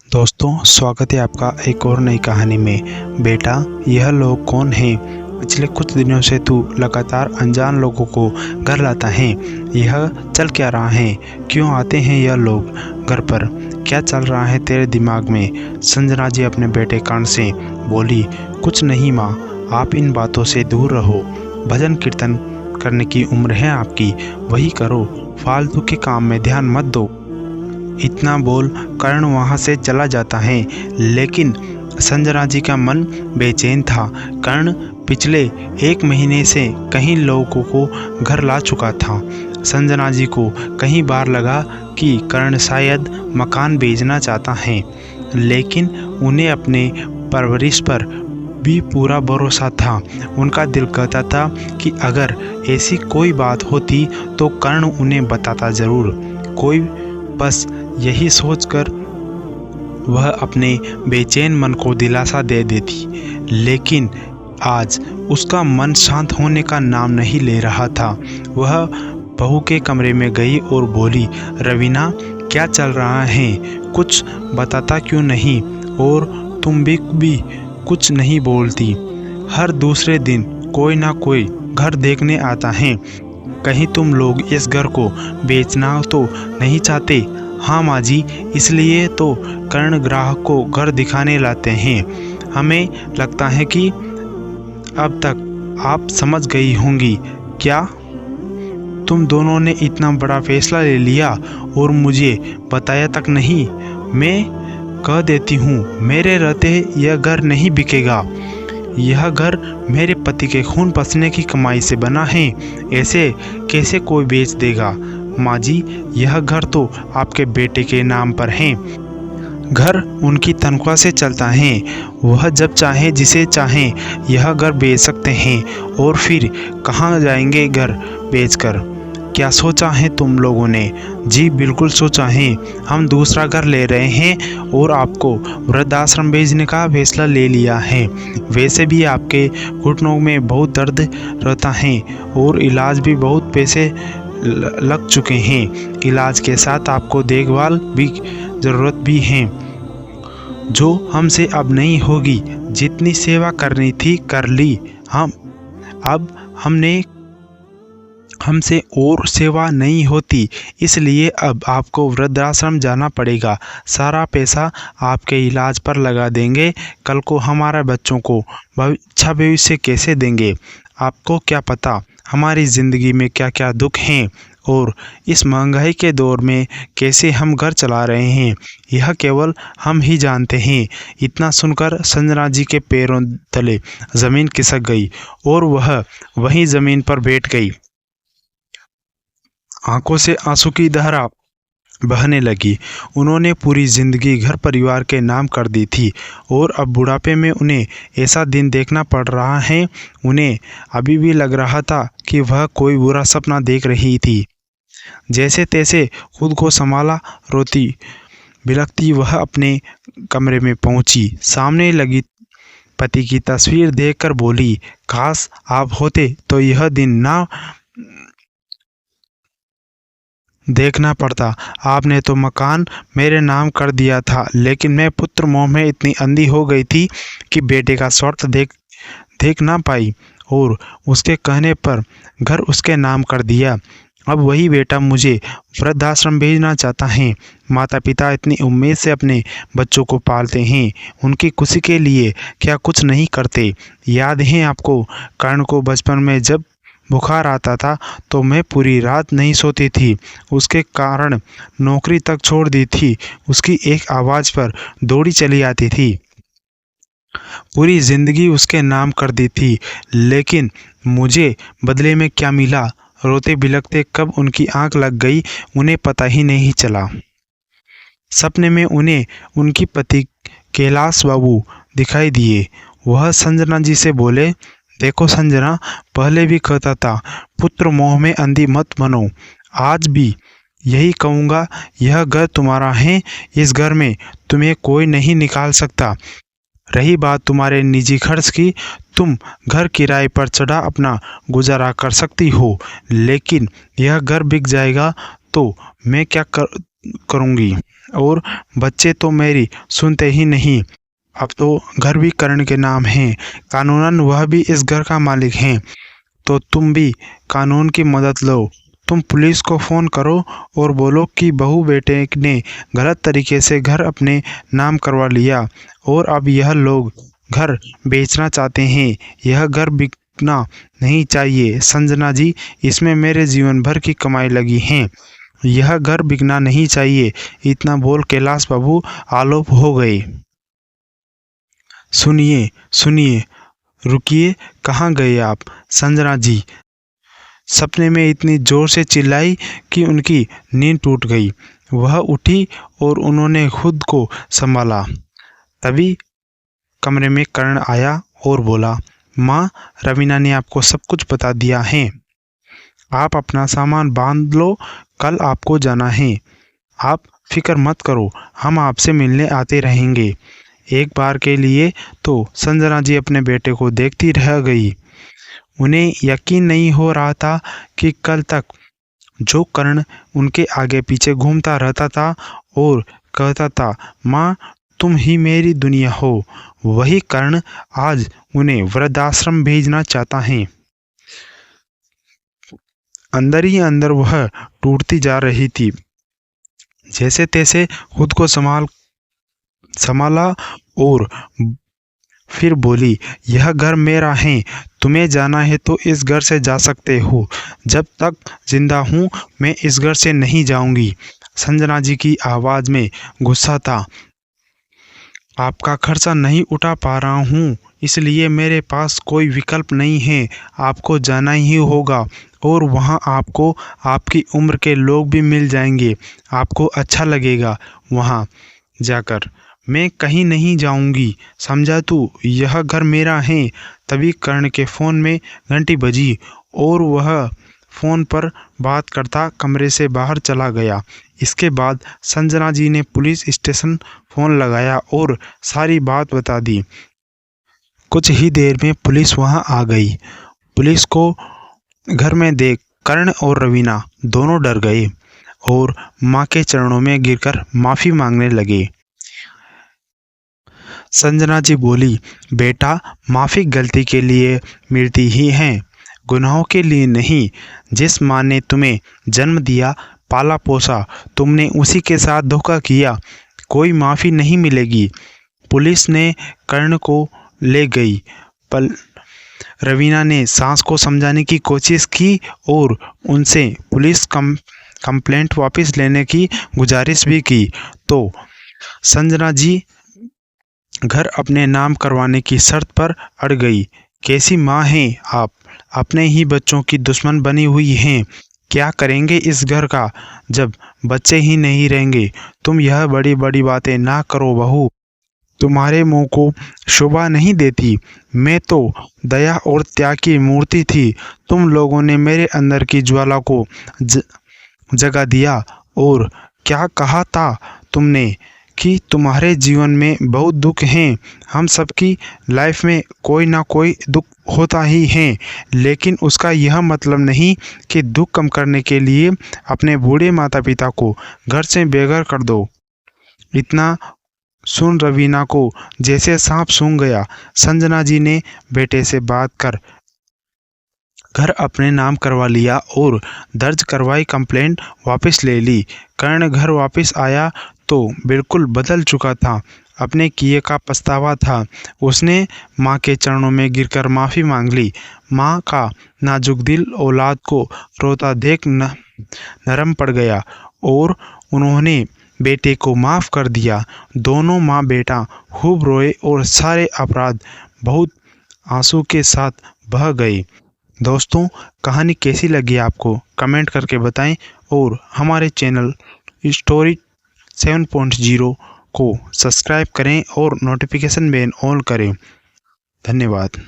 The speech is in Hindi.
दोस्तों, स्वागत है आपका एक और नई कहानी में। बेटा, यह लोग कौन हैं? पिछले कुछ दिनों से तू लगातार अनजान लोगों को घर लाता है। यह चल क्या रहा है? क्यों आते हैं यह लोग घर पर? क्या चल रहा है तेरे दिमाग में? संजना जी अपने बेटे कान से बोली, कुछ नहीं माँ, आप इन बातों से दूर रहो। भजन कीर्तन करने की उम्र है आपकी, वही करो, फालतू के काम में ध्यान मत दो। इतना बोल कर्ण वहाँ से चला जाता है, लेकिन संजना जी का मन बेचैन था। कर्ण पिछले 1 महीने से कई लोगों को घर ला चुका था। संजना जी को कई बार लगा कि कर्ण शायद मकान बेचना चाहता है, लेकिन उन्हें अपने परवरिश पर भी पूरा भरोसा था। उनका दिल कहता था कि अगर ऐसी कोई बात होती तो कर्ण उन्हें बताता ज़रूर। कोई बस यही सोचकर वह अपने बेचैन मन को दिलासा दे देती, लेकिन आज उसका मन शांत होने का नाम नहीं ले रहा था। वह बहू के कमरे में गई और बोली, रवीना, क्या चल रहा है? कुछ बताता क्यों नहीं? और तुम भी कुछ नहीं बोलती। हर दूसरे दिन कोई ना कोई घर देखने आता है। कहीं तुम लोग इस घर को बेचना तो नहीं चाहते? हाँ माँ जी, इसलिए तो कर्ण ग्राहक को घर दिखाने लाते हैं। हमें लगता है कि अब तक आप समझ गई होंगी। क्या तुम दोनों ने इतना बड़ा फैसला ले लिया और मुझे बताया तक नहीं? मैं कह देती हूँ, मेरे रहते यह घर नहीं बिकेगा। यह घर मेरे पति के खून पसीने की कमाई से बना है। ऐसे कैसे कोई बेच देगा? माँ जी, यह घर तो आपके बेटे के नाम पर है। घर उनकी तनख्वाह से चलता है। वह जब चाहे जिसे चाहे यह घर बेच सकते हैं। और फिर कहाँ जाएंगे घर बेचकर? क्या सोचा है तुम लोगों ने? जी बिल्कुल सोचा है। हम दूसरा घर ले रहे हैं और आपको वृद्धाश्रम भेजने का फैसला ले लिया है। वैसे भी आपके घुटनों में बहुत दर्द रहता है और इलाज भी बहुत पैसे लग चुके हैं। इलाज के साथ आपको देखभाल भी ज़रूरत भी है, जो हमसे अब नहीं होगी। जितनी सेवा करनी थी कर ली। हमसे और सेवा नहीं होती, इसलिए अब आपको वृद्धाश्रम जाना पड़ेगा। सारा पैसा आपके इलाज पर लगा देंगे। कल को हमारे बच्चों को अच्छा भविष्य कैसे देंगे? आपको क्या पता हमारी ज़िंदगी में क्या क्या दुख हैं और इस महंगाई के दौर में कैसे हम घर चला रहे हैं, यह केवल हम ही जानते हैं। इतना सुनकर संजना जी के पैरों तले ज़मीन खिसक गई और वह वहीं ज़मीन पर बैठ गई। आंखों से आंसू की धारा बहने लगी। उन्होंने पूरी ज़िंदगी घर परिवार के नाम कर दी थी और अब बुढ़ापे में उन्हें ऐसा दिन देखना पड़ रहा है। उन्हें अभी भी लग रहा था कि वह कोई बुरा सपना देख रही थी। जैसे तैसे खुद को संभाला, रोती बिलखती वह अपने कमरे में पहुंची। सामने लगी पति की तस्वीर देखकर बोली, काश आप होते तो यह दिन ना देखना पड़ता। आपने तो मकान मेरे नाम कर दिया था, लेकिन मैं पुत्र मोह में इतनी अंधी हो गई थी कि बेटे का स्वार्थ देख ना पाई और उसके कहने पर घर उसके नाम कर दिया। अब वही बेटा मुझे वृद्धाश्रम भेजना चाहता है। माता पिता इतनी उम्मीद से अपने बच्चों को पालते हैं, उनकी खुशी के लिए क्या कुछ नहीं करते? याद है आपको कर्ण को बचपन में जब बुखार आता था तो मैं पूरी रात नहीं सोती थी। उसके कारण नौकरी तक छोड़ दी थी। उसकी एक आवाज़ पर दौड़ी चली आती थी। पूरी ज़िंदगी उसके नाम कर दी थी, लेकिन मुझे बदले में क्या मिला? रोते बिलखते कब उनकी आंख लग गई उन्हें पता ही नहीं चला। सपने में उन्हें उनकी पति कैलाश बाबू दिखाई दिए। वह संजना जी से बोले, देखो संजना, पहले भी कहता था पुत्र मोह में अंधी मत बनो। आज भी यही कहूँगा, यह घर तुम्हारा है। इस घर में तुम्हें कोई नहीं निकाल सकता। रही बात तुम्हारे निजी खर्च की, तुम घर किराए पर चढ़ा अपना गुजारा कर सकती हो, लेकिन यह घर बिक जाएगा तो मैं क्या करूँगी? और बच्चे तो मेरी सुनते ही नहीं। अब तो घर भी करण के नाम है, कानूनन वह भी इस घर का मालिक है। तो तुम भी कानून की मदद लो। तुम पुलिस को फ़ोन करो और बोलो कि बहू बेटे ने गलत तरीके से घर अपने नाम करवा लिया और अब यह लोग घर बेचना चाहते हैं। यह घर बिकना नहीं चाहिए संजना जी, इसमें मेरे जीवन भर की कमाई लगी है। यह घर बिकना नहीं चाहिए। इतना बोल कैलाश बाबू आलोप हो गए। सुनिए सुनिए, रुकिए, कहाँ गए आप? संजना जी सपने में इतनी जोर से चिल्लाई कि उनकी नींद टूट गई। वह उठी और उन्होंने खुद को संभाला। तभी कमरे में करण आया और बोला, माँ, रवीना ने आपको सब कुछ बता दिया है। आप अपना सामान बांध लो, कल आपको जाना है। आप फिक्र मत करो, हम आपसे मिलने आते रहेंगे। एक बार के लिए तो संजना जी अपने बेटे को देखती रह गई। उन्हें यकीन नहीं हो रहा था कि कल तक जो कर्ण उनके आगे पीछे घूमता रहता था और कहता था, माँ तुम ही मेरी दुनिया हो, वही कर्ण आज उन्हें वृद्धाश्रम भेजना चाहता है। अंदर ही अंदर वह टूटती जा रही थी। जैसे तैसे खुद को संभाला और फिर बोली, यह घर मेरा है, तुम्हें जाना है तो इस घर से जा सकते हो। जब तक जिंदा हूँ मैं इस घर से नहीं जाऊंगी। संजना जी की आवाज़ में गुस्सा था। आपका खर्चा नहीं उठा पा रहा हूँ, इसलिए मेरे पास कोई विकल्प नहीं है। आपको जाना ही होगा और वहाँ आपको आपकी उम्र के लोग भी मिल जाएंगे। आपको अच्छा लगेगा वहाँ जाकर। मैं कहीं नहीं जाऊंगी, समझा तू? यह घर मेरा है। तभी कर्ण के फ़ोन में घंटी बजी और वह फ़ोन पर बात करता कमरे से बाहर चला गया। इसके बाद संजना जी ने पुलिस स्टेशन फ़ोन लगाया और सारी बात बता दी। कुछ ही देर में पुलिस वहां आ गई। पुलिस को घर में देख कर्ण और रवीना दोनों डर गए और माँ के चरणों में गिरकर माफ़ी मांगने लगे। संजना जी बोली, बेटा, माफ़ी गलती के लिए मिलती ही है, गुनाहों के लिए नहीं। जिस माँ ने तुम्हें जन्म दिया, पाला पोसा, तुमने उसी के साथ धोखा किया। कोई माफ़ी नहीं मिलेगी। पुलिस ने कर्ण को ले गई। रवीना ने सास को समझाने की कोशिश की और उनसे पुलिस कंप्लेंट वापस लेने की गुजारिश भी की। तो संजना जी घर अपने नाम करवाने की शर्त पर अड़ गई। कैसी माँ हैं आप, अपने ही बच्चों की दुश्मन बनी हुई हैं। क्या करेंगे इस घर का जब बच्चे ही नहीं रहेंगे? तुम यह बड़ी बड़ी बातें ना करो बहू, तुम्हारे मुंह को शोभा नहीं देती। मैं तो दया और त्याग की मूर्ति थी। तुम लोगों ने मेरे अंदर की ज्वाला को जगा दिया। और क्या कहा था तुमने कि तुम्हारे जीवन में बहुत दुख हैं। हम सबकी लाइफ में कोई ना कोई दुख होता ही है, लेकिन उसका यह मतलब नहीं कि दुख कम करने के लिए अपने बूढ़े माता पिता को घर से बेघर कर दो। इतना सुन रवीना को जैसे सांप सूंघ गया। संजना जी ने बेटे से बात कर घर अपने नाम करवा लिया और दर्ज करवाई कंप्लेंट वापस ले ली। कर्ण घर वापस आया तो बिल्कुल बदल चुका था। अपने किए का पछतावा था। उसने माँ के चरणों में गिरकर माफ़ी मांग ली। माँ का नाजुक दिल औलाद को रोता देख नरम पड़ गया और उन्होंने बेटे को माफ़ कर दिया। दोनों माँ बेटा खूब रोए और सारे अपराध बहुत आंसू के साथ बह गए। दोस्तों, कहानी कैसी लगी आपको कमेंट करके बताएं और हमारे चैनल स्टोरी 7.0 को सब्सक्राइब करें और नोटिफिकेशन बेल ऑन करें। धन्यवाद।